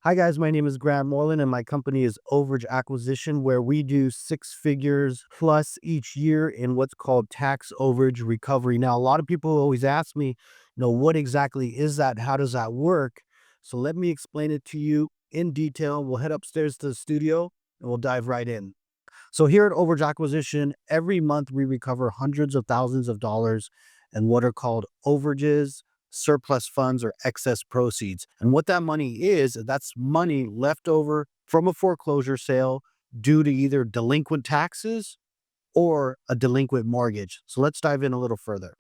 Hi guys, my name is Grant Moreland and my company is Overage Acquisition, where we do six figures plus each year in what's called tax overage recovery. Now, a lot of people always ask me, what exactly is that? How does that work? So let me explain it to you in detail. We'll head upstairs to the studio and we'll dive right in. So here at Overage Acquisition, every month we recover hundreds of thousands of dollars in what are called overages, surplus funds, or excess proceeds. And what that money is, that's money left over from a foreclosure sale due to either delinquent taxes or a delinquent mortgage. So let's dive in a little further.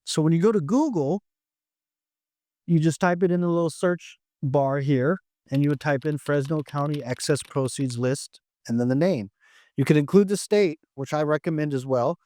So when you go to Google, you just type it in the little search bar here, and you would type in Fresno County excess proceeds list and then the name. You can include the state, which I recommend as well,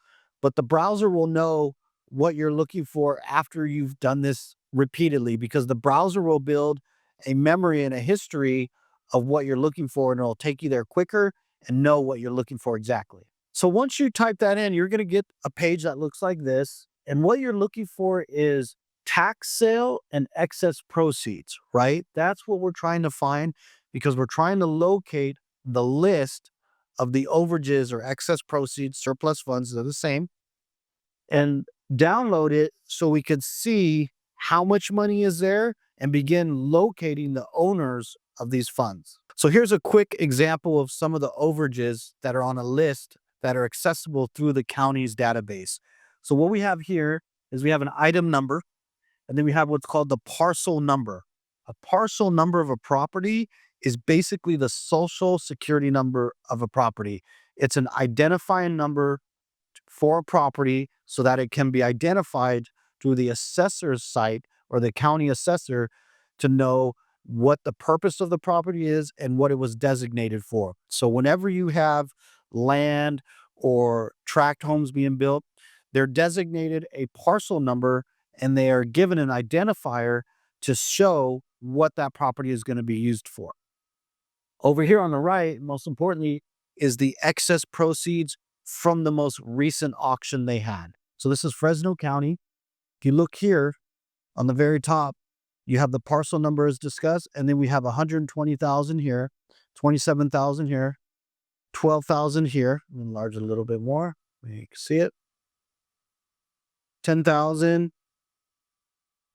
but the browser will know what you're looking for after you've done this repeatedly, because the browser will build a memory and a history of what you're looking for, and it'll take you there quicker and know what you're looking for exactly. So once you type that in, you're going to get a page that looks like this. And what you're looking for is tax sale and excess proceeds, right? That's what we're trying to find, because we're trying to locate the list of the overages or excess proceeds, surplus funds, they're the same, and download it so we could see how much money is there and begin locating the owners of these funds. So here's a quick example of some of the overages that are on a list that are accessible through the county's database. So what we have here is we have an item number, and then we have what's called the parcel number. A parcel number of a property is basically the social security number of a property. It's an identifying number for a property so that it can be identified through the assessor's site or the county assessor to know what the purpose of the property is and what it was designated for. So whenever you have land or tract homes being built, they're designated a parcel number and they are given an identifier to show what that property is going to be used for. Over here on the right, most importantly, is the excess proceeds from the most recent auction they had. So this is Fresno County. If you look here on the very top, you have the parcel number as discussed, and then we have 120,000 here, 27,000 here, 12,000 here. Enlarge it a little bit more. You can see it. 10,000.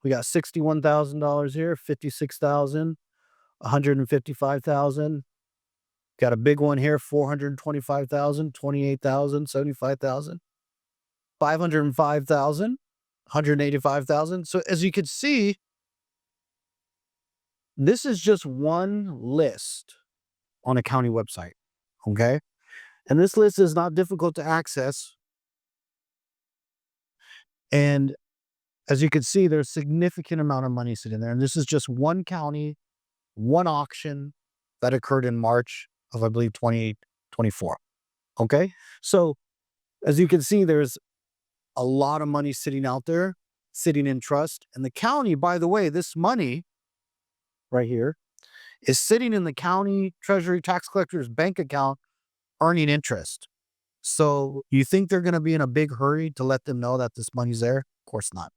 We got $61,000 here, 56,000, 155,000. Got a big one here, 425,000, 28,000, 75,000, 505,000, 185,000. So as you can see, this is just one list on a county website, okay? And this list is not difficult to access. And as you can see, there's a significant amount of money sitting there. And this is just one county, one auction that occurred in March of, I believe, 2024. Okay. So as you can see, there's a lot of money sitting out there, sitting in trust. And the county, by the way, this money right here is sitting in the county treasury tax collector's bank account earning interest. So you think they're going to be in a big hurry to let them know that this money's there? Of course not.